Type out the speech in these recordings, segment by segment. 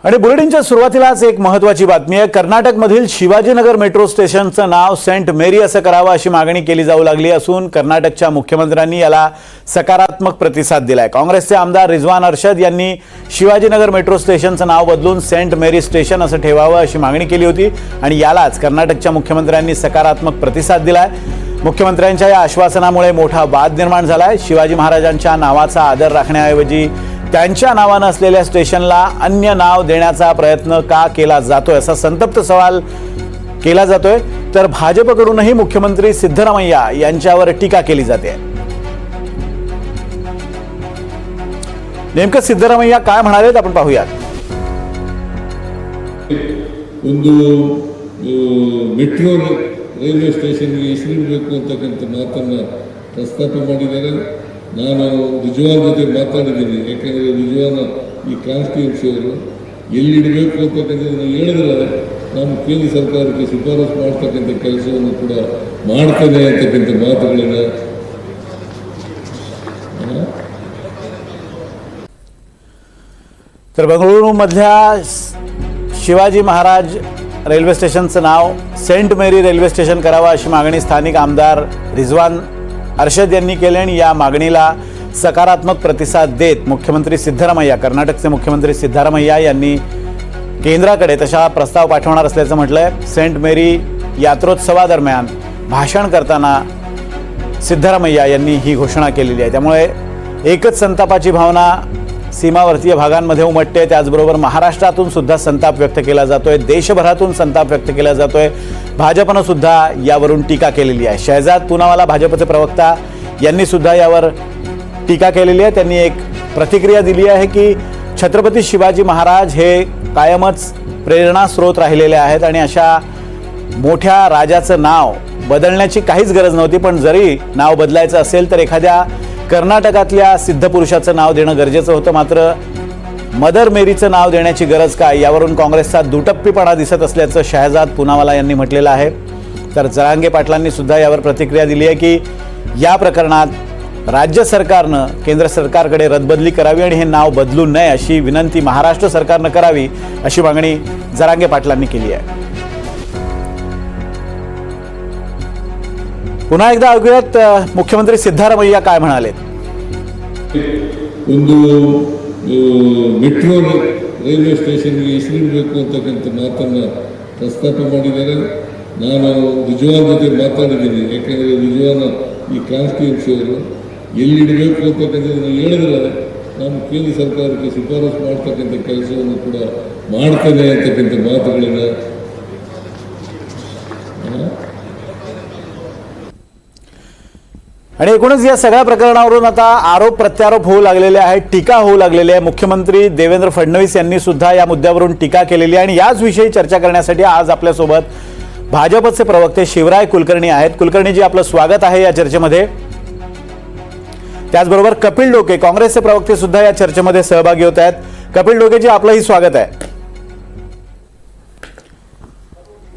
आणि बुलेटिनच्या सुरुवातीलाच एक महत्त्वाची बातमी आहे। कर्नाटकमधील शिवाजीनगर मेट्रो स्टेशनचं नाव सेंट मेरी असं करावं अशी मागणी केली जाऊ लागली असून कर्नाटकच्या मुख्यमंत्र्यांनी याला सकारात्मक प्रतिसाद दिलाय। काँग्रेसचे आमदार रिजवान अर्शद यांनी शिवाजीनगर मेट्रो स्टेशनचं नाव बदलून सेंट मेरी स्टेशन असं ठेवावं अशी मागणी केली होती आणि यालाच कर्नाटकच्या मुख्यमंत्र्यांनी सकारात्मक प्रतिसाद दिलाय। मुख्यमंत्र्यांच्या या आश्वासनामुळे मोठा वाद निर्माण झालाय। शिवाजी महाराजांच्या नावाचा आदर राखण्याऐवजी त्यांच्या नावाने असलेल्या स्टेशनला अन्य नाव देण्याचा प्रयत्न का केला जातोय असा संतप्त सवाल केला जातोय। तर भाजपकडूनही मुख्यमंत्री सिद्धरामय्या यांच्यावर टीका केली जाते। नेमकं सिद्धरामय्या काय म्हणालेत आपण पाहूयात। मेट्रो ರೈಲ್ವೆ ಸ್ಟೇಷನ್ಗೆ ಹೆಸರಿಡಬೇಕು ಅಂತಕ್ಕಂಥ ಮಾತನ್ನು ಪ್ರಸ್ತಾಪ ಮಾಡಿದ್ದಾರೆ। ನಾನು ರಿಜ್ವಾನ್ ಜೊತೆ ಮಾತಾಡಿದ್ದೀನಿ, ಯಾಕೆಂದರೆ ರಿಜ್ವಾನ್ ಈ ಕಾನ್ಸ್ಟಿಟ್ಯೂನ್ಸಿಯವರು ಎಲ್ಲಿಡಬೇಕು ಅಂತಕ್ಕಂಥದ್ದನ್ನು ಹೇಳಿದ್ರೆ ನಾನು ಕೇಂದ್ರ ಸರ್ಕಾರಕ್ಕೆ ಶಿಫಾರಸು ಮಾಡ್ತಕ್ಕಂಥ ಕೆಲಸವನ್ನು ಕೂಡ ಮಾಡ್ತೇನೆ ಅಂತಕ್ಕಂಥ ಮಾತುಗಳನ್ನು तर बंगळुरूमधल्या शिवाजी महाराज रेल्वे स्टेशनचं नाव सेंट मेरी रेल्वे स्टेशन करावं अशी मागणी स्थानिक आमदार रिजवान अर्शद यांनी केली आणि या मागणीला सकारात्मक प्रतिसाद देत मुख्यमंत्री सिद्धरामय्या कर्नाटकचे मुख्यमंत्री सिद्धरामय्या यांनी केंद्राकडे तशा प्रस्ताव पाठवणार असल्याचं म्हटलंय। सेंट मेरी यात्रोत्सवादरम्यान भाषण करताना सिद्धरामय्या यांनी ही घोषणा केलेली आहे। त्यामुळे एकच संतापाची भावना सीमावर्तीय भागांमध्ये उमटते। त्याचबरोबर महाराष्ट्रातून सुद्धा संताप व्यक्त केला जातोय, देशभरातून संताप व्यक्त केला जातोय। भाजपनं सुद्धा यावरून टीका केलेली आहे। शहजाद पूनावाला भाजपचे प्रवक्ता यांनी सुद्धा यावर टीका केलेली आहे। त्यांनी एक प्रतिक्रिया दिली आहे की छत्रपती शिवाजी महाराज हे कायमच प्रेरणा स्रोत राहिलेले आहेत आणि अशा मोठ्या राजाचं नाव बदलण्याची काहीच गरज नव्हती, पण जरी नाव बदलायचं असेल तर एखाद्या कर्नाटकातल्या सिद्ध पुरुषाचं नाव देणं गरजेचं होतं। मात्र मदर मेरीचं नाव देण्याची गरज काय, यावरून काँग्रेसचा दुटप्पीपणा दिसत असल्याचं शहजाद पूनावाला यांनी म्हटलेलं आहे। तर जरांगे पाटलांनी सुद्धा यावर प्रतिक्रिया दिली आहे की या प्रकरणात राज्य सरकारनं केंद्र सरकारकडे रद्दबदली करावी आणि हे नाव बदलू नये अशी विनंती महाराष्ट्र सरकारनं करावी अशी मागणी जरांगे पाटलांनी केली आहे। पुन्हा एकदा ऐकूयात मुख्यमंत्री सिद्धरामय्या काय म्हणाले। ಮೆಟ್ರೋ ರೈಲ್ವೆ ಸ್ಟೇಷನ್ಗೆ ಹೆಸರಿಡಬೇಕು ಅಂತಕ್ಕಂಥ ಮಾತನ್ನು ಪ್ರಸ್ತಾಪ ಮಾಡಿದ್ದಾರೆ। ನಾನು ರಿಜ್ವಾನ್ ಜೊತೆ ಮಾತಾಡಿದ್ದೀನಿ, ಯಾಕೆಂದರೆ ರಿಜ್ವಾನ್ ಈ ಕಾನ್ಸ್ಟಿಟ್ಯೂನ್ಸಿಯವರು ಎಲ್ಲಿಡಬೇಕು ಅಂತಕ್ಕಂಥದ್ದನ್ನು ಹೇಳಿದ್ರೆ ನಾನು ಕೇಂದ್ರ ಸರ್ಕಾರಕ್ಕೆ ಶಿಫಾರಸು ಮಾಡ್ತಕ್ಕಂಥ ಕೆಲಸವನ್ನು ಕೂಡ ಮಾಡ್ತೇನೆ ಅಂತಕ್ಕಂಥ ಮಾತುಗಳನ್ನು आणि एकूणच या सगळ्या प्रकरणावरून आता आरोप प्रत्यारोप होऊ लागलेले आहेत, टीका होऊ लागलेली आहे। मुख्यमंत्री देवेंद्र फडणवीस यांनी सुद्धा या मुद्द्यावरून टीका केलेली आहे आणि याच विषयी चर्चा करण्यासाठी आज आपल्यासोबत भाजपचे प्रवक्ते शिवराय कुलकर्णी आहेत। कुलकर्णीजी, आपलं स्वागत आहे या चर्चेमध्ये। त्याचबरोबर कपिल डोके काँग्रेसचे प्रवक्ते सुद्धा या चर्चेमध्ये सहभागी होत आहेत। कपिल डोकेजी, आपलंही स्वागत आहे।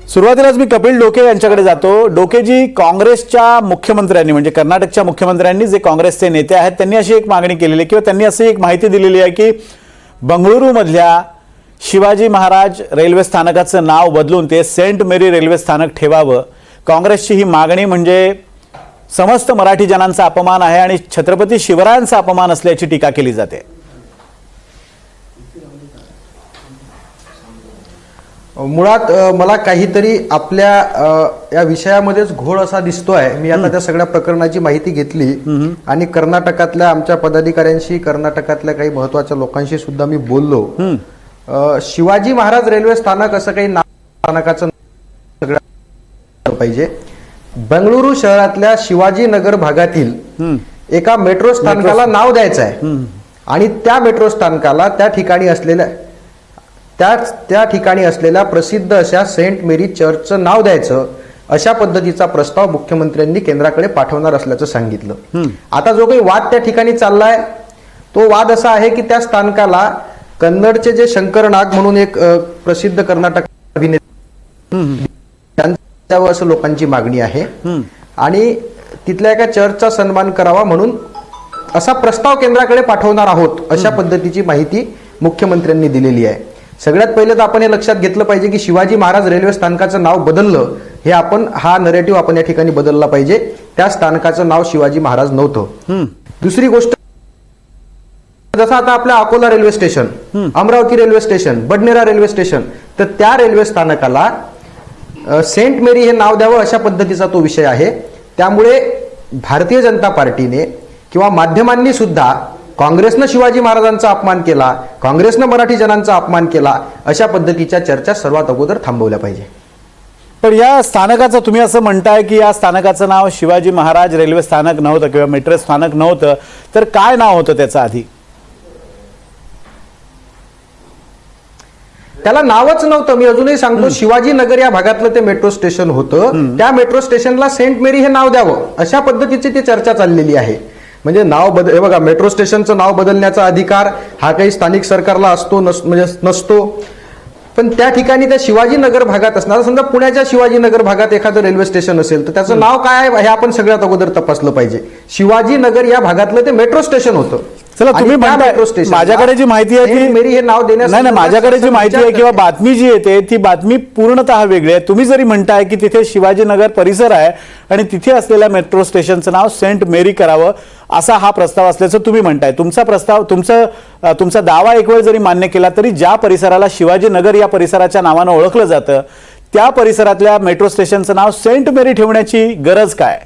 सुरुवातीलाच मी कपिल डोके यांच्याकडे जातो। डोकेजी, काँग्रेसच्या मुख्यमंत्र्यांनी म्हणजे कर्नाटकच्या मुख्यमंत्र्यांनी जे काँग्रेसचे नेते आहेत त्यांनी अशी एक मागणी केलेली आहे किंवा त्यांनी अशी एक माहिती दिलेली आहे की बंगळुरूमधल्या शिवाजी महाराज रेल्वे स्थानकाचं नाव बदलून ते सेंट मेरी रेल्वे स्थानक ठेवावं। काँग्रेसची ही मागणी म्हणजे समस्त मराठी जनांचा अपमान आहे आणि छत्रपती शिवरायांचा अपमान असल्याची टीका केली जाते। मुळात मला काहीतरी आपल्या या विषयामध्येच घोळ असा दिसतोय। मी आता त्या सगळ्या प्रकरणाची माहिती घेतली आणि कर्नाटकातल्या आमच्या पदाधिकाऱ्यांशी, कर्नाटकातल्या काही महत्वाच्या लोकांशी सुद्धा मी बोललो। शिवाजी महाराज रेल्वे स्थानक असं काही स्थानकाचं सगळं पाहिजे। बंगळुरू शहरातल्या शिवाजीनगर भागातील एका मेट्रो स्थानकाला नाव द्यायचं आहे आणि त्या मेट्रो स्थानकाला त्या ठिकाणी असलेल्या प्रसिद्ध अशा सेंट मेरी चर्चचं नाव द्यायचं अशा पद्धतीचा प्रस्ताव मुख्यमंत्र्यांनी केंद्राकडे पाठवणार असल्याचं सांगितलं। आता जो काही वाद त्या ठिकाणी चाललाय तो वाद असा आहे की त्या स्थानकाला कन्नडचे जे शंकर नाग म्हणून एक प्रसिद्ध कर्नाटक अभिनेते त्यांच्यावर असं लोकांची मागणी आहे आणि तिथल्या एका चर्चचा सन्मान करावा म्हणून असा प्रस्ताव केंद्राकडे पाठवणार आहोत अशा पद्धतीची माहिती मुख्यमंत्र्यांनी दिलेली आहे। सगळ्यात पहिले तर आपण हे लक्षात घेतलं पाहिजे की शिवाजी महाराज रेल्वे स्थानकाचं नाव बदललं, हे हा नरेटिव्ह आपण या ठिकाणी बदलला पाहिजे. त्या स्थानकाचं नाव शिवाजी महाराज नव्हतं. दुसरी गोष्ट, जसं आता आपल्या Akola railway station, Amravati railway station, Badnera railway station, तर त्या रेल्वे स्थानकाला सेंट मेरी हे नाव द्यावं अशा पद्धतीचा तो विषय आहे. त्यामुळे भारतीय जनता पार्टीने किंवा माध्यमांनी सुद्धा काँग्रेसनं शिवाजी महाराजांचा अपमान केला, काँग्रेसनं मराठी जनांचा अपमान केला, अशा पद्धतीच्या चर्चा सर्वात अगोदर थांबवल्या पाहिजे. पण या स्थानकाचं तुम्ही असं म्हणताय की या स्थानकाचं नाव शिवाजी महाराज रेल्वे स्थानक नव्हतं किंवा मेट्रो स्थानक नव्हतं, तर काय नाव होतं त्याचं आधी? त्याला नावच नव्हतं. मी अजूनही सांगतो, शिवाजीनगर या भागातलं ते मेट्रो स्टेशन होतं. त्या मेट्रो स्टेशनला सेंट मेरी हे नाव द्यावं अशा पद्धतीची ती चर्चा चाललेली आहे. म्हणजे हे बघा, मेट्रो स्टेशनचं नाव बदलण्याचा अधिकार हा काही स्थानिक सरकारला असतो म्हणजे नसतो. पण त्या ठिकाणी त्या शिवाजीनगर भागात असणार, समजा पुण्याच्या शिवाजीनगर भागात एखादं रेल्वे स्टेशन असेल तर त्याचं नाव काय आहे हे आपण सगळ्यात अगोदर तपासलं पाहिजे. शिवाजीनगर या भागातलं ते मेट्रो स्टेशन होतं. चला, तुम्ही म्हणताय, माझ्याकडे जी माहिती आहे ती मेरी हे नाव देण्यास नाही, माझ्याकडे जी माहिती आहे किंवा बातमी जी येते ती बातमी पूर्णतः वेगळी आहे. तुम्ही जरी म्हणताय की तिथे शिवाजीनगर परिसर आहे आणि तिथे असलेल्या मेट्रो स्टेशनचं नाव सेंट मेरी करावं असा हा प्रस्ताव असल्याचं तुम्ही म्हणताय. तुमचा प्रस्ताव, तुमचा दावा एक वेळ जरी मान्य केला तरी ज्या परिसराला शिवाजीनगर या परिसराच्या नावानं ओळखलं जातं त्या परिसरातल्या मेट्रो स्टेशनचं नाव सेंट मेरी ठेवण्याची गरज काय?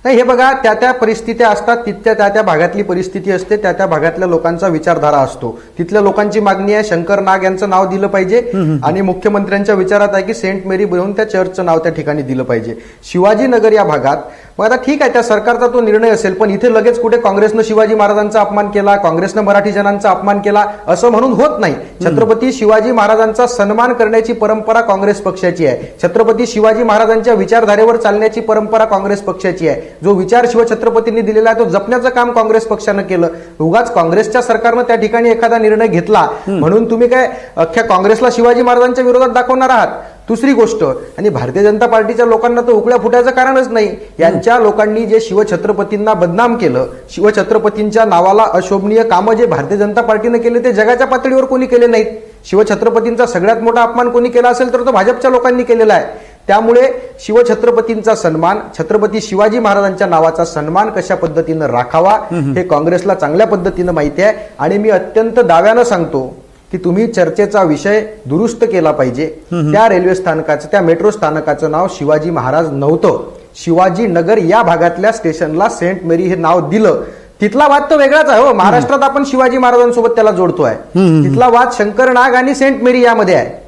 नाही, हे बघा, त्या परिस्थित्या असतात, त्या भागातली परिस्थिती असते, त्या भागातल्या लोकांचा विचारधारा असतो. तिथल्या लोकांची मागणी आहे शंकर नाग यांचं नाव दिलं पाहिजे आणि मुख्यमंत्र्यांच्या विचारात आहे की सेंट मेरी बनवून त्या चर्चचं नाव त्या ठिकाणी दिलं पाहिजे. शिवाजीनगर या भागात मग आता ठीक आहे, त्या सरकारचा तो निर्णय असेल, पण इथे लगेच कुठे काँग्रेसनं शिवाजी महाराजांचा अपमान केला, काँग्रेसनं मराठी जनांचा अपमान केला असं म्हणून होत नाही. छत्रपती शिवाजी महाराजांचा सन्मान करण्याची परंपरा काँग्रेस पक्षाची आहे. छत्रपती शिवाजी महाराजांच्या विचारधारेवर चालण्याची परंपरा काँग्रेस पक्षाची आहे. जो विचार शिवछत्रपतींनी दिलेला आहे तो जपण्याचं काम काँग्रेस पक्षानं केलं. उगाच काँग्रेसच्या सरकारनं त्या ठिकाणी एखादा निर्णय घेतला म्हणून तुम्ही काय अख्ख्या काँग्रेसला शिवाजी महाराजांच्या विरोधात दाखवणार आहात? दुसरी गोष्ट, आणि भारतीय जनता पार्टीच्या लोकांना तर उकळ्या फुटायचं कारणच नाही. यांच्या लोकांनी जे शिवछत्रपतींना बदनाम केलं, शिवछत्रपतींच्या नावाला अशोभनीय कामं जे भारतीय जनता पार्टीनं केले ते जगाच्या पातळीवर कोणी केले नाहीत. शिवछत्रपतींचा सगळ्यात मोठा अपमान कोणी केला असेल तर तो भाजपच्या लोकांनी केलेला आहे. त्यामुळे शिवछत्रपतींचा सन्मान, छत्रपती शिवाजी महाराजांच्या नावाचा सन्मान कशा पद्धतीनं राखावा हे काँग्रेसला चांगल्या पद्धतीनं माहिती आहे. आणि मी अत्यंत दाव्यानं सांगतो की तुम्ही चर्चेचा विषय दुरुस्त केला पाहिजे. त्या रेल्वे स्थानकाचं, त्या मेट्रो स्थानकाचं नाव शिवाजी महाराज नव्हतं. शिवाजीनगर या भागातल्या स्टेशनला सेंट मेरी हे नाव दिलं. तिथला वाद तर वेगळाच आहे. हो, महाराष्ट्रात आपण शिवाजी महाराजांसोबत त्याला जोडतोय. तिथला वाद शंकर नाग आणि सेंट मेरी यामध्ये आहे.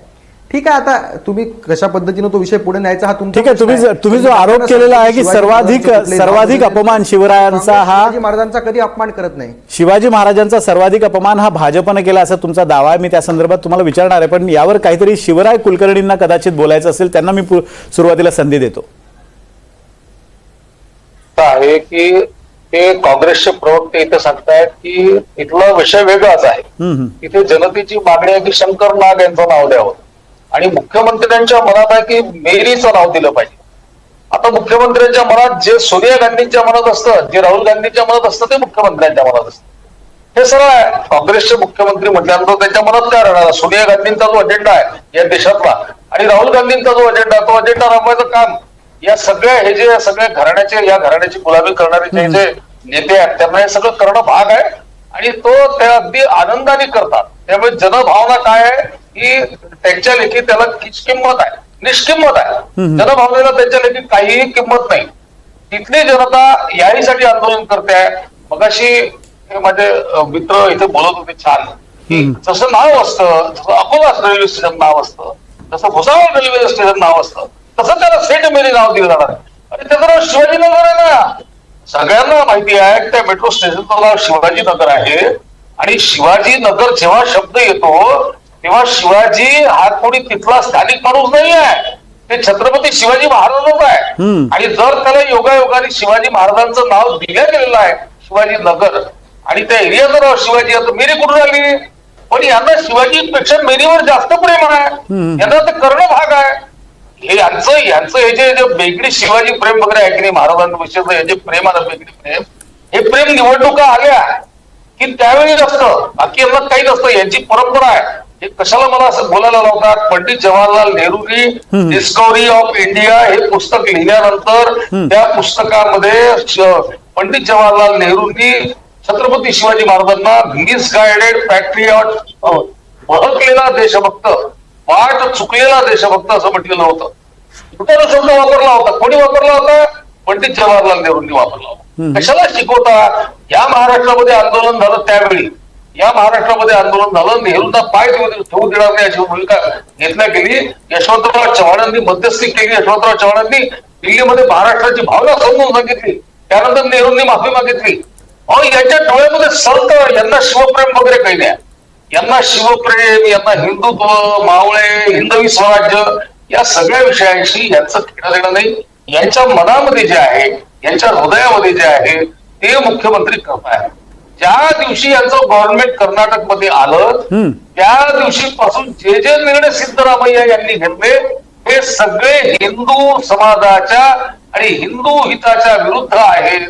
ठीक आहे, आता तुम्ही कशा पद्धतीने तो विषय पुढे न्यायचा हा तुमचा ठीक आहे. तुम्ही जो आरोप केलेला आहे की सर्वाधिक अपमान शिवरायांचा हा, शिवाजी महाराजांचा कधी अपमान करत नाही. शिवाजी महाराजांचा सर्वाधिक अपमान हा भाजपनं केला असा तुमचा दावा आहे. मी त्या संदर्भात तुम्हाला विचारणार आहे, पण यावर काहीतरी शिवराय कुलकर्णींना कदाचित बोलायचं असेल, त्यांना मी सुरुवातीला संधी देतो. आहे की ते काँग्रेसचे प्रवक्ते इथे सांगतायत की इथला विषय वेगळाच आहे. इथे जनतेची मागणी आहे की शंकर नाग यांचं नाव द्यावं आणि मुख्यमंत्र्यांच्या मनात आहे की मेरीचं नाव दिलं पाहिजे. आता मुख्यमंत्र्यांच्या मनात जे सोनिया गांधींच्या मनात असतं, जे राहुल गांधींच्या मनात असतं ते मुख्यमंत्र्यांच्या मनात असतं. हे सरळ आहे. काँग्रेसचे मुख्यमंत्री म्हटल्यानंतर त्यांच्या मनात काय राहणार? सोनिया गांधींचा जो अजेंडा आहे या देशातला आणि राहुल गांधींचा जो अजेंडा, तो अजेंडा राबवायचं काम या सगळ्या घराण्याची गुलामी करणारे जे नेते आहेत त्यांना हे सगळं करणं भाग आहे आणि तो ते अगदी आनंदाने करतात. त्यामुळे जनभावना काय आहे की त्यांच्या लेखी त्याला किंमत आहे, निष्किंमत आहे. जनभावनेला त्यांच्या लेखी काहीही किंमत नाही. तिथली जनता याहीसाठी आंदोलन करते आहे. मगाशी हे माझे मित्र इथे बोलत होते छान की जसं नाव असतं, जसं अकोला रेल्वे स्टेशन नाव असतं, जसं भुसावळ रेल्वे स्टेशन नाव असतं, तसं त्याला सेंट मेरी नाव दिलं जाणार आहे. आणि त्याचं नाव शिवाजीनगर आहे ना. सगळ्यांना माहिती आहे की त्या मेट्रो स्टेशनचं नाव शिवाजीनगर आहे आणि शिवाजीनगर जेव्हा शब्द येतो तेव्हा शिवाजी हा कोणी तिथला स्थानिक माणूस नाही आहे, ते छत्रपती शिवाजी महाराजच आहे. आणि जर त्याला योगायोगाने शिवाजी महाराजांचं नाव दिलं गेलेलं आहे शिवाजीनगर आणि त्या एरियाचं नाव शिवाजी, आता मेरी कुठून आली? पण यांना शिवाजीपेक्षा मेरीवर जास्त प्रेम आहे, यांना ते करणं भाग आहे. हे यांचं हे जे वेगळी शिवाजी प्रेम वगैरे आहे की नाही, महाराजांविषयीचं हे जे प्रेम आहे वेगळी प्रेम, हे प्रेम निवडणुका आल्या की त्यावेळी असतं, बाकी यांना काही नसतं, यांची परंपरा आहे. हे कशाला मला असं बोलायला लावतात? पंडित जवाहरलाल नेहरूंनी डिस्कव्हरी ऑफ इंडिया हे पुस्तक लिहिल्यानंतर त्या पुस्तकामध्ये पंडित जवाहरलाल नेहरूंनी छत्रपती शिवाजी महाराजांना मिसगायडेड पॅट्रियॉट, बहकलेला देशभक्त, वाट चुकलेला देशभक्त असं म्हटलेलं होतं. कुठला शब्द वापरला होता? कोणी वापरला होता? पंडित जवाहरलाल नेहरूंनी वापरला होता. कशाला शिकवता? या महाराष्ट्रामध्ये आंदोलन झालं त्यावेळी, या महाराष्ट्रामध्ये आंदोलन झालं, नेहरूंना पाय ठेवू देणार नाही अशी भूमिका घेतल्या गेली. यशवंतराव चव्हाणांनी मध्यस्थी केली. यशवंतराव चव्हाणांनी दिल्लीमध्ये महाराष्ट्राची भावना समजून सांगितली. त्यानंतर नेहरूंनी माफी मागितली. यांच्या डोळ्यामध्ये सलत, यांना शिवप्रेम वगैरे काही नाही. यांना शिवप्रेम, यांना हिंदुत्व, मावळे, हिंदवी स्वराज्य या सगळ्या विषयांशी यांचं घेणं देणं नाही. यांच्या मनामध्ये जे आहे, यांच्या हृदयामध्ये जे आहे ते मुख्यमंत्री करतायत. ज्या दिवशी यांचं गव्हर्नमेंट कर्नाटक मध्ये आलं त्या दिवशीपासून जे जे निर्णय सिद्धरामय्या यांनी घेतले हे सगळे हिंदू समाजाच्या आणि हिंदू हिताच्या विरुद्ध आहेत.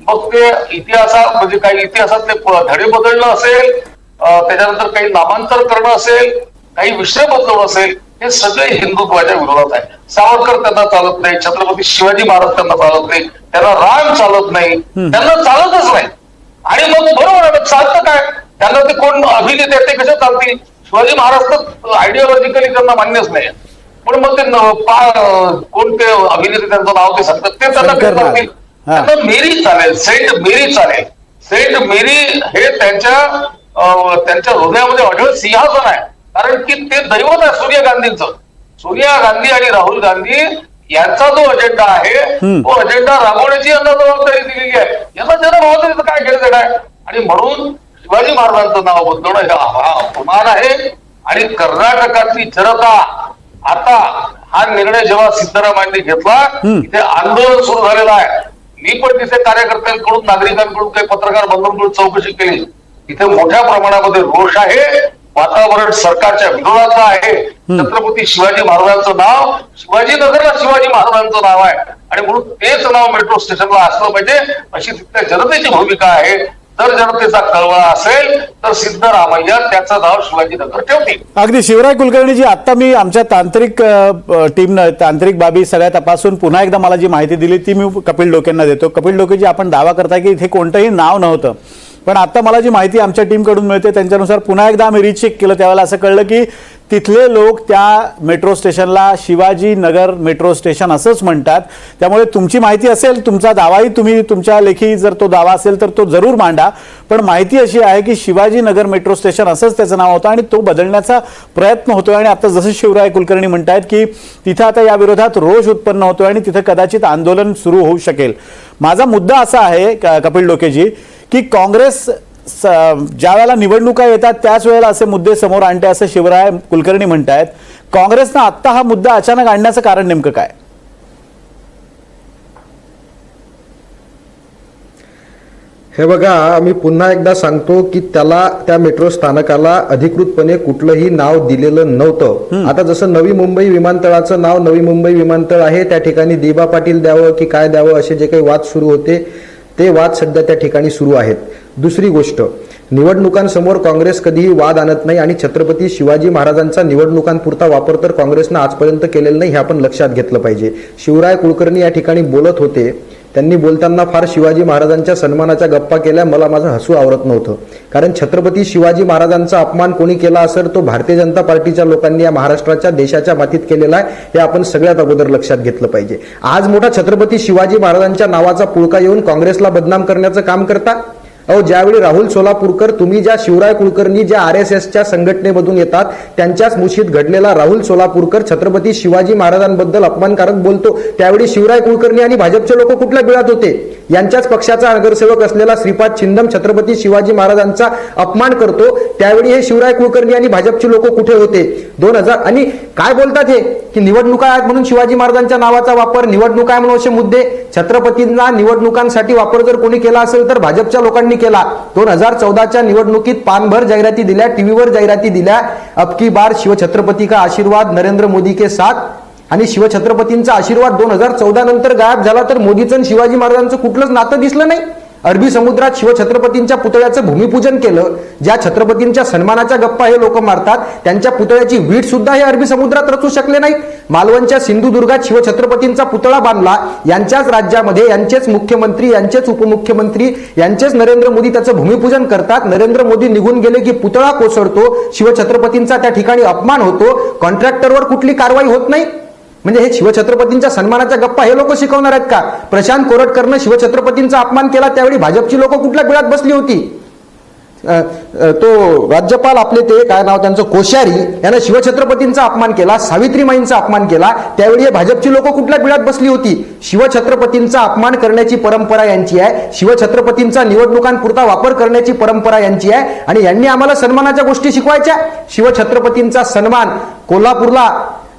मग ते इतिहासात म्हणजे काही इतिहासातले धडे बदलणं असेल, त्याच्यानंतर काही नामांतर करणं असेल, काही विषय बदलणं असेल, हे सगळे हिंदुत्वाच्या विरोधात आहे. सावरकर त्यांना चालत नाही, छत्रपती शिवाजी महाराज त्यांना चालत नाही, त्यांना राम चालत नाही, त्यांना चालतच नाही. आणि मग बरोबर आहे, चालतं काय? त्यांना ते कोण अभिनेते ते कसे चालतील? शिवाजी महाराज तर आयडिओलॉजिकली त्यांना मान्यच नाही. पण मग ते कोणते अभिनेते त्यांचं नाव ते सांगतात ते त्यांना चालतील. त्यांना मेरी चालेल, सेंट मेरी चालेल. सेंट मेरी हे त्यांच्या हृदयामध्ये अढळ सिंहासन आहे. कारण की ते दैवत आहे सोनिया गांधींचं. सोनिया गांधी आणि राहुल गांधी यांचा जो अजेंडा आहे तो अजेंडा राबवण्याची यांना जबाबदारी दिलेली आहे. यांना जनभावनेचं काय घेणं देणं आहे? आणि म्हणून शिवाजी महाराजांचं नाव बदलणं हा अपमान आहे. आणि कर्नाटकातली जनता आता हा निर्णय जेव्हा सिद्धरामय्यांनी घेतला, तिथे आंदोलन सुरू झालेलं आहे. मी पण तिथे कार्यकर्त्यांकडून, नागरिकांकडून, काही पत्रकार बंधूंकडून चौकशी केली. तिथे मोठ्या प्रमाणामध्ये रोष आहे, वातावरण सरकारच्या विरोधाचं आहे. छत्रपती शिवाजी महाराजांचं नाव शिवाजीनगरला शिवाजी महाराजांचं नाव आहे आणि म्हणून तेच नाव मेट्रो स्टेशनला असलं पाहिजे अशी तिथल्या जनतेची भूमिका आहे. जर जनतेचा कळवळा असेल तर सिद्धरामय्या त्याचं नाव शिवाजीनगर ठेवतील. अगदी शिवराय कुलकर्णीजी, आता मी आमच्या तांत्रिक टीमनं तांत्रिक बाबी सगळ्या तपासून पुन्हा एकदा मला जी माहिती दिली ती मी कपिल डोकेंना देतो. कपिल डोकेजी, आपण दावा करताय की इथे कोणतंही नाव नव्हतं, पण आता मला जी माहिती आमच्या टीमकडून मिळते त्यांच्यानुसार पुन्हा एकदा आम्ही रिचेक केलं त्यावेळेला असं कळलं की तिथले लोक त्या मेट्रो स्टेशनला शिवाजीनगर मेट्रो स्टेशन असंच म्हणतात. त्यामुळे तुमची माहिती असेल, तुमचा दावाही तुम्ही तुमच्या लेखी जर तो दावा असेल तर तो जरूर मांडा. पण माहिती अशी आहे की शिवाजीनगर मेट्रो स्टेशन असंच त्याचं नाव होतं आणि तो बदलण्याचा प्रयत्न होतोय. आणि आता जसं शिवराय कुलकर्णी म्हणतायत की तिथं आता या विरोधात रोष उत्पन्न होतोय आणि तिथं कदाचित आंदोलन सुरू होऊ शकेल. माझा मुद्दा असा आहे कपिल डोकेजी की काँग्रेस ज्या वेळेला निवडणुका येतात त्याच वेळेला असे मुद्दे समोर आणते असं शिवराय कुलकर्णी म्हणतायत. काँग्रेसनं आत्ता हा मुद्दा अचानक आणण्याचं कारण नेमकं काय? हे बघा, मी पुन्हा एकदा सांगतो की त्या मेट्रो स्थानकाला अधिकृतपणे कुठलंही नाव दिलेलं नव्हतं. आता जसं नवी मुंबई विमानतळाचं नाव नवी मुंबई विमानतळ आहे, त्या ठिकाणी दिबा पाटील द्यावं की काय द्यावं असे जे काही वाद सुरू होते ते वाद सध्या त्या ठिकाणी सुरू आहेत. दुसरी गोष्ट, निवडणुकांसमोर काँग्रेस कधीही वाद आणत नाही आणि छत्रपती शिवाजी महाराजांचा निवडणुकांपुरता वापर तर काँग्रेसनं आजपर्यंत केलेला नाही, हे आपण लक्षात घेतलं पाहिजे. शिवराय कुलकर्णी या ठिकाणी बोलत होते, त्यांनी बोलताना फार शिवाजी महाराजांच्या सन्मानाच्या गप्पा केल्या. मला माझं हसू आवरत नव्हतं, कारण छत्रपती शिवाजी महाराजांचा अपमान कोणी केला असेल तो भारतीय जनता पार्टीच्या लोकांनी या महाराष्ट्राच्या देशाच्या मातीत केलेला आहे, हे आपण सगळ्यात अगोदर लक्षात घेतलं पाहिजे. आज मोठा छत्रपती शिवाजी महाराजांच्या नावाचा पुळका येऊन काँग्रेसला बदनाम करण्याचं काम करता. ज्यावेळी राहुल सोलापूरकर, तुम्ही ज्या शिवराय कुलकर्णी ज्या RSSच्या संघटनेमधून येतात त्यांच्याच मुशीत घडलेला राहुल सोलापूरकर छत्रपती शिवाजी महाराजांबद्दल अपमानकारक बोलतो, त्यावेळी शिवराय कुलकर्णी आणि भाजपचे लोक कुठल्या बिळात होते? यांच्याच पक्षाचा नगरसेवक असलेला श्रीपाद छिंदम छत्रपती शिवाजी महाराजांचा अपमान करतो, त्यावेळी हे शिवराय कुलकर्णी आणि भाजपचे लोक कुठे होते? 2000 आणि काय बोलतात हे की निवडणुका आहेत म्हणून शिवाजी महाराजांच्या नावाचा वापर, निवडणुका आहे म्हणून असे मुद्दे. छत्रपतींना निवडणुकांसाठी वापर जर कोणी केला असेल तर भाजपच्या लोकांनी केला. 2014च्या निवडणुकीत पानभर जाहिराती दिल्या, टीव्हीवर जाहिराती दिल्या, अब की बार शिवछत्रपती का आशीर्वाद, नरेंद्र मोदी के साथ. आणि शिवछत्रपतींचा आशीर्वाद 2014 नंतर गायब झाला, तर मोदीचं शिवाजी महाराजांचं कुठलंच नातं दिसलं नाही. अरबी समुद्रात शिवछत्रपतींच्या पुतळ्याचं भूमिपूजन केलं. ज्या छत्रपतींच्या सन्मानाच्या गप्पा हे लोक मारतात त्यांच्या पुतळ्याची वीट सुद्धा हे अरबी समुद्रात रचू शकले नाहीत. मालवणच्या सिंधुदुर्गात शिवछत्रपतींचा पुतळा बांधला. यांच्याच राज्यामध्ये यांचेच मुख्यमंत्री, यांचेच उपमुख्यमंत्री, यांचेच नरेंद्र मोदी त्याचं भूमिपूजन करतात. नरेंद्र मोदी निघून गेले की पुतळा कोसळतो, शिवछत्रपतींचा त्या ठिकाणी अपमान होतो, कॉन्ट्रॅक्टरवर कुठली कारवाई होत नाही. म्हणजे हे शिवछत्रपतींच्या सन्मानाच्या गप्पा हे लोक शिकवणार आहेत का? प्रशांत कोरटकरनं शिवछत्रपतींचा अपमान केला त्यावेळी भाजपची लोक कुठल्या बिळात बसली होती? तो राज्यपाल आपले ते काय नाव त्यांचं कोश्यारी यानं शिवछत्रपतींचा अपमान केला, सावित्रीमाईंचा अपमान केला, त्यावेळी हे भाजपची लोक कुठल्या बिळात बसली होती? शिवछत्रपतींचा अपमान करण्याची परंपरा यांची आहे, शिवछत्रपतींचा निवडणुकांपुरता वापर करण्याची परंपरा यांची आहे आणि यांनी आम्हाला सन्मानाच्या गोष्टी शिकवायच्या. शिवछत्रपतींचा सन्मान कोल्हापूरला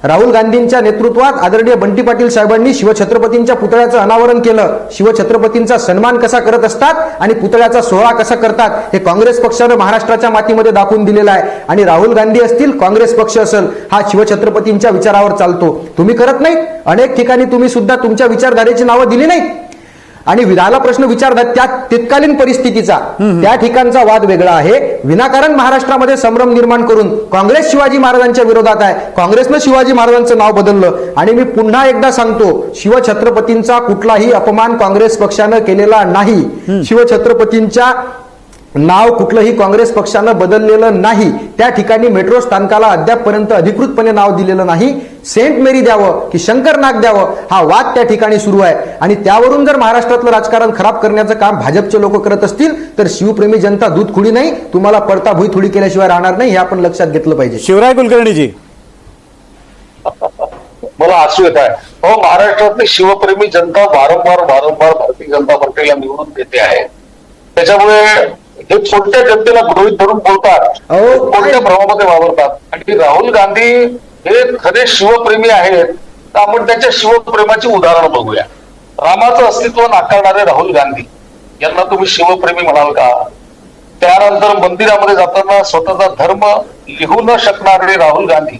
राहुल गांधींच्या नेतृत्वात आदरणीय बंटी पाटील साहेबांनी शिवछत्रपतींच्या पुतळ्याचं अनावरण केलं. शिवछत्रपतींचा सन्मान कसा करत असतात आणि पुतळ्याचा सोहळा कसा करतात हे काँग्रेस पक्षानं महाराष्ट्राच्या मातीमध्ये दाखवून दिलेला आहे. आणि राहुल गांधी असतील, काँग्रेस पक्ष असेल, हा शिवछत्रपतींच्या विचारावर चालतो. तुम्ही करत नाहीत. अनेक ठिकाणी तुम्ही सुद्धा तुमच्या विचारधारेची नावं दिली नाहीत. आणि विधाला प्रश्न विचारतात त्या तत्कालीन परिस्थितीचा, त्या ठिकाणचा वाद वेगळा आहे. विनाकारण महाराष्ट्रामध्ये संभ्रम निर्माण करून काँग्रेस शिवाजी महाराजांच्या विरोधात आहे, काँग्रेसनं शिवाजी महाराजांचं नाव बदललं. आणि मी पुन्हा एकदा सांगतो, शिवछत्रपतींचा कुठलाही अपमान काँग्रेस पक्षानं केलेला नाही. शिवछत्रपतींच्या नाव कुठलंही काँग्रेस पक्षानं बदललेलं नाही. त्या ठिकाणी मेट्रो स्थानकाला अद्यापपर्यंत अधिकृतपणे नाव दिलेलं नाही. सेंट मेरी द्यावं की शंकरनाग द्यावं हा वाद त्या ठिकाणी सुरू आहे. आणि त्यावरून जर महाराष्ट्रातलं राजकारण खराब करण्याचं काम भाजपचे लोक करत असतील तर शिवप्रेमी जनता दूध खुडी नाही, तुम्हाला पडता भुई थोडी केल्याशिवाय राहणार नाही, हे आपण लक्षात घेतलं पाहिजे. शिवराय कुलकर्णीजी, मला हसू येत आहे. हो, महाराष्ट्रातली शिवप्रेमी जनता वारंवार भारतीय जनता पार्टीला निवडून देते आहे. त्याच्यामुळे हे छोट्या जनतेला गृहीत धरून बोलतात, कोणत्या भ्रमामध्ये वावरतात. आणि राहुल गांधी हे खरे शिवप्रेमी आहेत तर आपण त्यांच्या शिवप्रेमाची उदाहरण बघूया. रामाचं अस्तित्व नाकारणारे राहुल गांधी यांना तुम्ही शिवप्रेमी म्हणाल का? त्यानंतर मंदिरामध्ये जाताना स्वतःचा धर्म लिहू न शकणारे राहुल गांधी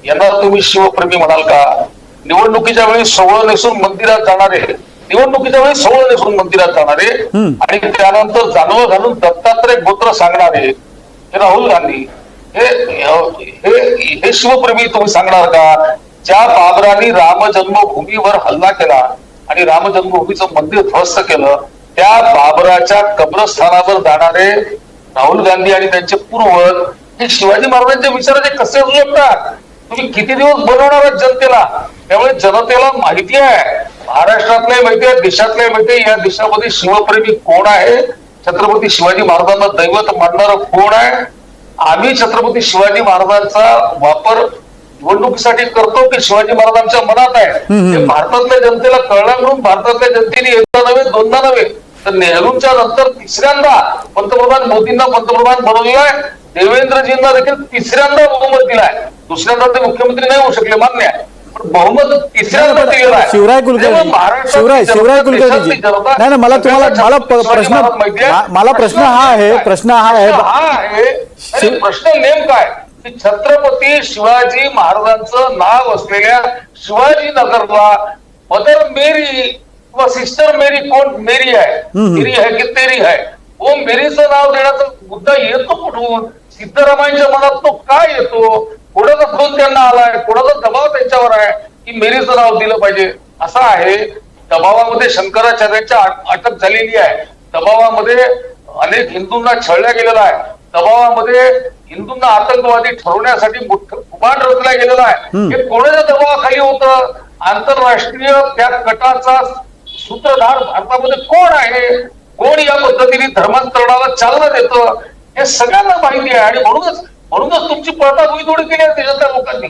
यांना तुम्ही शिवप्रेमी म्हणाल का? निवडणुकीच्या वेळी सोहळं नेसून मंदिरात जाणारे, निवडणुकीच्या वेळी सोहळं नेसून मंदिरात जाणारे आणि त्यानंतर जानवं घालून दत्तात्रय गोत्र सांगणारे हे राहुल गांधी हे शिवप्रेमी तुम्ही सांगणार का? ज्या बाबरांनी राम जन्मभूमीवर हल्ला केला आणि राम जन्मभूमीचं मंदिर ध्वस्त केलं, त्या बाबराच्या कब्रस्थानावर जाणारे राहुल गांधी आणि त्यांचे पूर्वज हे शिवाजी महाराजांच्या विचाराचे कसे असू शकतात? तुम्ही किती दिवस बनवणार जनतेला? त्यामुळे जनतेला माहिती आहे, महाराष्ट्रातल्या माहिती आहे, देशातल्या माहिती आहे, या देशामध्ये शिवप्रेमी कोण आहे, छत्रपती शिवाजी महाराजांना दैवत मानणारं कोण आहे. आम्ही छत्रपती शिवाजी महाराजांचा वापर निवडणुकीसाठी करतो की शिवाजी महाराज आमच्या मनात आहे हे भारतातल्या जनतेला कळलं. म्हणून भारतातल्या जनतेने एकदा नव्हे दोनदा नव्हे तर नेहरूंच्या नंतर तिसऱ्यांदा पंतप्रधान मोदींना पंतप्रधान बनवलेलं आहे. देवेंद्रजींना देखील तिसऱ्यांदा बहुमत दिलाय. दुसऱ्यांदा ते मुख्यमंत्री नाही होऊ शकले, मान्य आहे, पण बहुमत तिसऱ्यांदा दिलेलं आहे. शिवराय कुलकर्णी, शिवराय कुलकर्णीजी, नाही मला तुम्हाला प्रश्न हा आहे प्रश्न नेमका आहे की छत्रपती शिवाजी महाराजांचं नाव असलेल्या शिवाजी नगरला मदर मेरी किंवा सिस्टर मेरी, कोण मेरी आहे, मेरी आहे की तेरी आहे, वो मेरीचं नाव देण्याचा मुद्दा येतो कुठून? सिद्धरामांच्या मनात तो काय येतो? कोणाचा फोन त्यांना आलाय, कोणाचा दबाव त्यांच्यावर आहे की मेरीचं नाव दिलं पाहिजे असं आहे. दबावामध्ये शंकराचार्यांच्या अटक झालेली आहे, दबावामध्ये अनेक हिंदूंना छळल्या गेलेला आहे, दबावामध्ये हिंदूंना आतंकवादी ठरवण्यासाठी कुभांड रचला गेलेला आहे. हे कोणाच्या दबावाखाली होतं? आंतरराष्ट्रीय त्या कटाचा सूत्रधार भारतामध्ये कोण आहे? कोण या पद्धतीने धर्मांतरणाला चालना देतं हे सगळ्यांना माहिती आहे. आणि म्हणूनच तुमची पळताभुई थोडी केली आहे देशातल्या लोकांनी.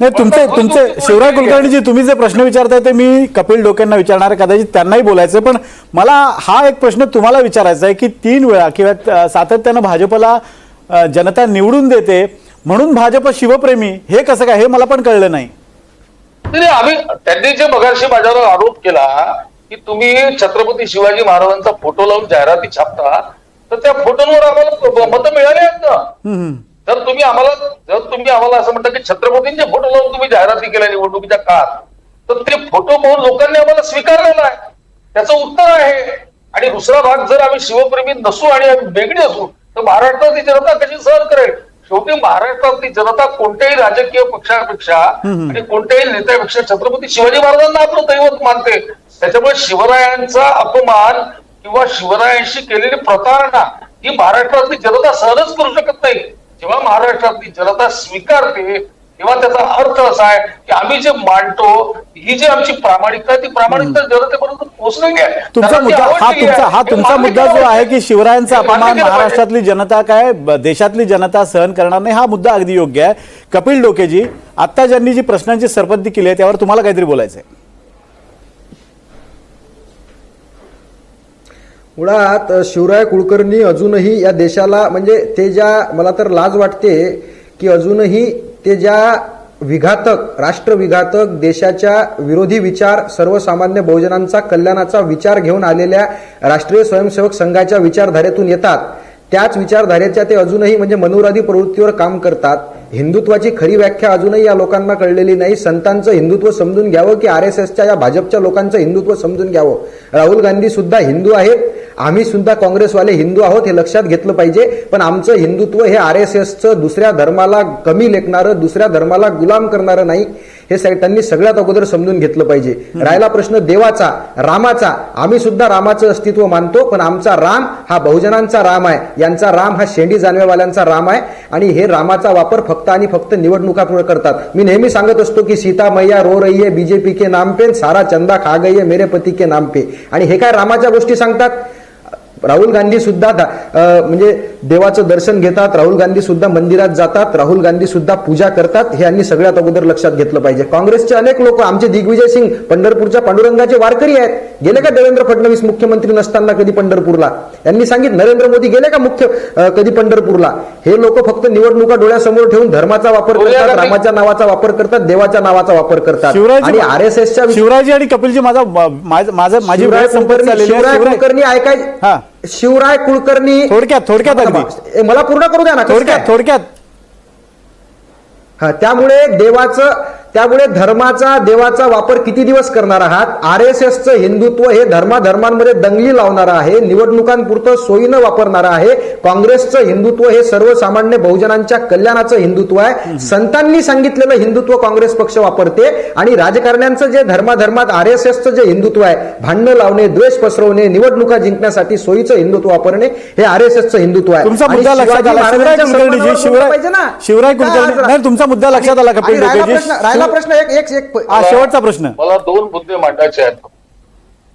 नाही, तुमचे शिवराय कुलकर्णीजी, तुम्ही जे प्रश्न विचारताय ते मी कपिल डोकेंना विचारणार आहे, कदाचित त्यांनाही बोलायचं. पण मला हा एक प्रश्न तुम्हाला विचारायचा आहे की 3 वेळा किंवा सातत्यानं भाजपला जनता निवडून देते म्हणून भाजप शिवप्रेमी, हे कसं काय? हे मला पण कळलं नाही. त्यांनी जे मगाशी माझ्यावर आरोप केला की तुम्ही छत्रपती शिवाजी महाराजांचा फोटो लावून जाहिराती छापता, तर त्या फोटोंवर आम्हाला मतं मिळाली आहेत ना. जर तुम्ही आम्हाला असं म्हणता की छत्रपतींचे फोटो लावून तुम्ही जाहिराती केल्या निवडणुकीच्या काळात, तर ते फोटो पाहून लोकांनी आम्हाला स्वीकारलेला आहे, त्याचं उत्तर आहे. आणि दुसरा भाग, जर आम्ही शिवप्रेमी नसू आणि आम्ही वेगळी असू तर महाराष्ट्रातली जनता कशी सहन करेल? शेवटी महाराष्ट्रातली जनता कोणत्याही राजकीय पक्षापेक्षा आणि कोणत्याही नेत्यापेक्षा छत्रपती शिवाजी महाराजांना आपलं दैवत मानते. त्याच्यामुळे शिवरायांचा अपमान किंवा शिवरायांशी केलेली प्रतारणा ही महाराष्ट्रातली जनता सहनच करू शकत नाही. जेव्हा महाराष्ट्रातली जनता स्वीकारते तेव्हा त्याचा अर्थ असा आहे की आम्ही जे मांडतो, ही जी आमची प्रामाणिकता आहे, ती प्रामाणिकता जनतेपर्यंत पोहोचलेली आहे. तुमचा मुद्दा हा तुमचा मुद्दा जो आहे की शिवरायांचा अपमान महाराष्ट्रातली जनता काय देशातली जनता सहन करणार नाही, हा मुद्दा अगदी योग्य आहे. कपिल डोकेजी, आता ज्यांनी जी प्रश्नांची सरबंदी केली आहे त्यावर तुम्हाला काहीतरी बोलायचं आहे? मुळात शिवराय कुलकर्णी अजूनही या देशाला, म्हणजे ते ज्या, मला तर लाज वाटते की अजूनही ते ज्या विघातक, राष्ट्रविघातक, देशाच्या विरोधी विचार, सर्वसामान्य बहुजनांचा कल्याणाचा विचार घेऊन आलेल्या राष्ट्रीय स्वयंसेवक संघाच्या विचारधारेतून येतात, त्याच विचारधारेच्या ते अजूनही म्हणजे मनोराधी प्रवृत्तीवर काम करतात. हिंदुत्वाची खरी व्याख्या अजूनही या लोकांना कळलेली नाही. संतांचं हिंदुत्व समजून घ्यावं की RSSच्या या भाजपच्या लोकांचं हिंदुत्व समजून घ्यावं. राहुल गांधी सुद्धा हिंदू आहेत, आम्ही सुद्धा काँग्रेसवाले हिंदू आहोत, हे लक्षात घेतलं पाहिजे. पण आमचं हिंदुत्व हे RSSचं दुसऱ्या धर्माला कमी लेखणारं, दुसऱ्या धर्माला गुलाम करणारं नाही, हे त्यांनी सगळ्यात अगोदर समजून घेतलं पाहिजे. राहिला प्रश्न देवाचा, रामाचा, आम्ही सुद्धा रामाचं अस्तित्व मानतो, पण आमचा राम हा बहुजनांचा राम आहे, यांचा राम हा शेंडी जानवेवाल्यांचा राम आहे. आणि हे रामाचा वापर फक्त आणि फक्त निवडणुकापुढे करतात. मी नेहमी सांगत असतो की सीता मैया रो रही है बीजेपी के नाम पे, सारा चंदा खा गई है मेरे पती के नाम पे. आणि हे काय रामाच्या गोष्टी सांगतात? राहुल गांधी सुद्धा म्हणजे देवाचं दर्शन घेतात, राहुल गांधी सुद्धा मंदिरात जातात, राहुल गांधी सुद्धा पूजा करतात, हे यांनी सगळ्यात अगोदर लक्षात घेतलं पाहिजे. काँग्रेसचे अनेक लोक, आमचे दिग्विजय सिंग पंढरपूरच्या पांडुरंगाचे वारकरी आहेत. गेले का देवेंद्र फडणवीस मुख्यमंत्री नसताना कधी पंढरपूरला? यांनी सांगितलं. नरेंद्र मोदी गेले का कधी पंढरपूरला? हे लोक फक्त निवडणुका डोळ्यासमोर ठेवून धर्माचा वापर करतात, रामाच्या नावाचा वापर करतात, देवाच्या नावाचा वापर करतात. आणि RSSच्या शिवराजी आणि कपिलजी, माझी वेळ संपत झालेली आहे. शिवराय कुलकर्णी ऐकाय, शिवराय कुलकर्णी थोडक्यात अगदी मला पूर्ण करू द्या ना. थोडक्यात त्यामुळे धर्माचा, देवाचा वापर किती दिवस करणार आहात? RSSचं हिंदुत्व हे धर्माधर्मांमध्ये दंगली लावणारं आहे, निवडणुकांपुरतं सोयीनं वापरणारं आहे. काँग्रेसचं हिंदुत्व हे सर्वसामान्य बहुजनांच्या कल्याणाचं हिंदुत्व आहे. संतांनी सांगितलेलं हिंदुत्व काँग्रेस पक्ष वापरते. आणि राजकारण्यांचं जे धर्माधर्मात RSSचं जे हिंदुत्व आहे, भांडणं लावणे, द्वेष पसरवणे, निवडणुका जिंकण्यासाठी सोयीचं हिंदुत्व वापरणे, हे RSSचं हिंदुत्व आहे. तुमचा मुद्दा लक्षात आला. शिवराय कुलकर्णी, नाही, तुमचा मुद्दा लक्षात आला. कपिल डोकेजी, प्रश्न एक शेवटचा प्रश्न. मला 2 मुद्दे मांडायचे आहेत.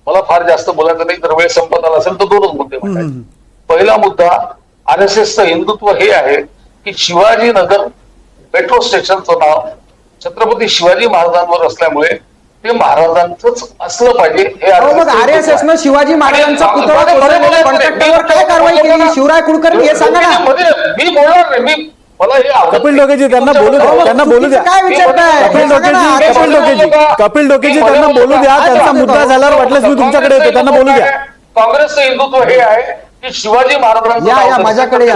मला फार जास्त बोलायचं नाही, तर वेळ संपत आला असेल तर 2च मुद्दे मांडायचे. पहिला मुद्दा, RSSचं हिंदुत्व हे आहे की शिवाजीनगर मेट्रो स्टेशनचं नाव छत्रपती शिवाजी महाराजांवर असल्यामुळे ते महाराजांचंच असलं पाहिजे. हे RSSनं शिवाजी महाराजांचा पुतळा कोसळलेल्या कॉन्ट्रॅक्टरवर काय कारवाई केली? शिवराय कुलकर्णी हे सांगा ना. मी बोलणार नाही, मी मला हे कपिल डोकेजी त्यांना बोलू द्या. काय विचारताय? कपिल डोकेजी त्यांना बोलू द्या. त्यांचा मुद्दा झाल्यावर वाटल्यास मी तुमच्याकडे येतो, त्यांना बोलू द्या. काँग्रेसचं हिंदुत्व हे आहे की शिवाजी महाराजांचं माझ्याकडे या.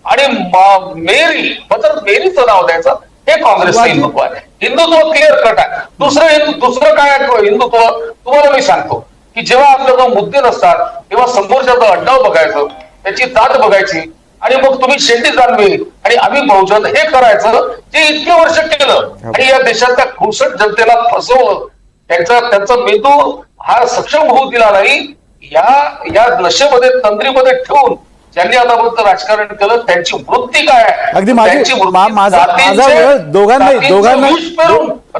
आणि मेरीचं नाव द्यायचं, हे काँग्रेसचं हिंदुत्व आहे. हिंदुत्व क्लिअर कट आहे. दुसरं काय हिंदुत्व तुम्हाला मी सांगतो की जेव्हा आपल्याला मुद्दे नसतात तेव्हा समोरच्याचं अड्डाव बघायचं, त्याची जात बघायची, आणि मग तुम्ही शेंडी जानवे आणि आम्ही बहुजन हे करायचं, जे इतके वर्ष केलं आणि या देशातल्या खुरसट जनतेला फसवलं. त्यांचा मेंदू हा सक्षम होऊ दिला नाही. या नशेमध्ये, तंद्रीमध्ये ठेवून ज्यांनी आतापर्यंत राजकारण केलं, त्यांची वृत्ती काय आहे? अगदी माझा वेळ दोघांना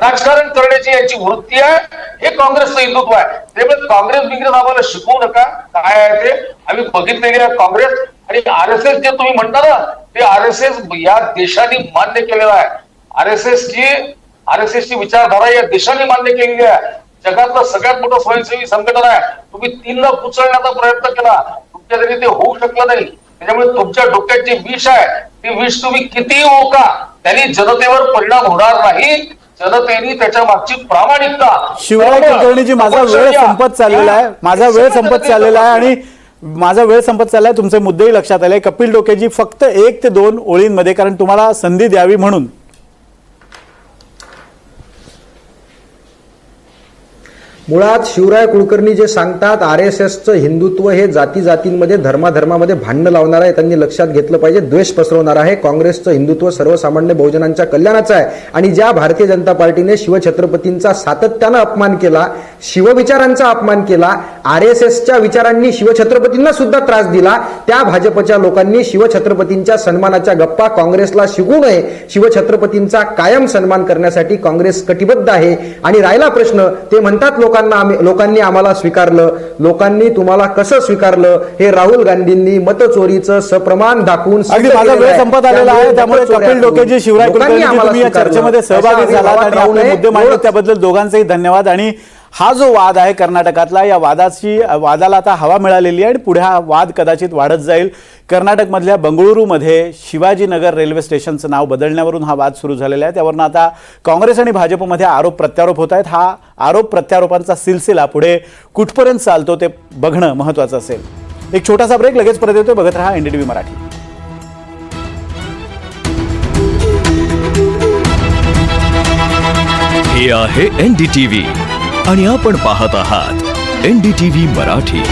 राजकारण करण्याची यांची वृत्ती आहे. हे काँग्रेसचं हिंदुत्व आहे. त्यामुळे काँग्रेस आम्हाला शिकवू नका काय आहे ते. आम्ही बघितलेले आहे काँग्रेस आणि RSS जे तुम्ही म्हणता ना, ते RSS या देशाने मान्य केलेलं आहे. RSS ची विचारधारा या देशाने मान्य केलेली आहे. जगातलं सगळ्यात मोठं स्वयंसेवी संघटन आहे. तुम्ही 3ला कुचलण्याचा प्रयत्न केला, तुमच्या तरी ते होऊ शकलं नाही. त्याच्यामुळे तुमच्या डोक्यात जे विष आहे, ते विष तुम्ही कितीही ओका, त्यांनी जनतेवर परिणाम होणार नाही. जनतेने त्याच्या मागची प्रामाणिकता. शिवराय कुलकर्णीजी, माझा वेळ संपत चाललेला आहे आणि माझा वेळ संपत चाललाय. तुमचे मुद्देही लक्षात आले. कपिल डोकेजी, फक्त 1 ते 2 ओळींमध्ये, कारण तुम्हाला संधी द्यावी म्हणून. मुळात शिवराय कुलकर्णी जे सांगतात RSSचं हिंदुत्व हे जाती जातींमध्ये धर्माधर्मामध्ये भांडणं लावणार आहे, त्यांनी लक्षात घेतलं पाहिजे, द्वेष पसरवणार आहे. काँग्रेसचं हिंदुत्व सर्वसामान्य बहुजनांच्या कल्याणाचं आहे. आणि ज्या भारतीय जनता पार्टीने शिवछत्रपतींचा सातत्यानं अपमान केला, शिवविचारांचा अपमान केला, RSSच्या विचारांनी शिवछत्रपतींना सुद्धा त्रास दिला, त्या भाजपच्या लोकांनी शिवछत्रपतींच्या सन्मानाच्या गप्पा काँग्रेसला शिकू नये. शिवछत्रपतींचा कायम सन्मान करण्यासाठी काँग्रेस कटिबद्ध आहे. आणि राहिला प्रश्न, ते म्हणतात लोकांनी आम्हाला स्वीकारलं. लोकांनी तुम्हाला कसं स्वीकारलं हे राहुल गांधींनी मतचोरीचं सप्रमाण दाखवून अगदी माझा वेळ संपत आलेला आहे. त्यामुळे कपिल डोकेजी, शिवराय कुलकर्णी, तुम्ही या चर्चेमध्ये सहभागी झालात आणि आपले मुद्दे मांडले त्याबद्दल दोघांचेही धन्यवाद. आणि हा जो वाद आहे कर्नाटकातला, या वादाला आता हवा मिळालेली आहे आणि पुढे हा वाद कदाचित वाढत जाईल. कर्नाटकमधल्या बंगळुरूमध्ये शिवाजीनगर रेल्वे स्टेशनचं नाव बदलण्यावरून हा वाद सुरू झालेला आहे. त्यावरून आता काँग्रेस आणि भाजपमध्ये आरोप प्रत्यारोप होत आहेत. हा आरोप प्रत्यारोपांचा सिलसिला पुढे कुठपर्यंत चालतो ते बघणं महत्त्वाचं असेल. एक छोटासा ब्रेक, लगेच परत येतो. बघत रहा NDTV मराठी. हे आहे NDTV आणि आपण पाहत आहात NDTV मराठी.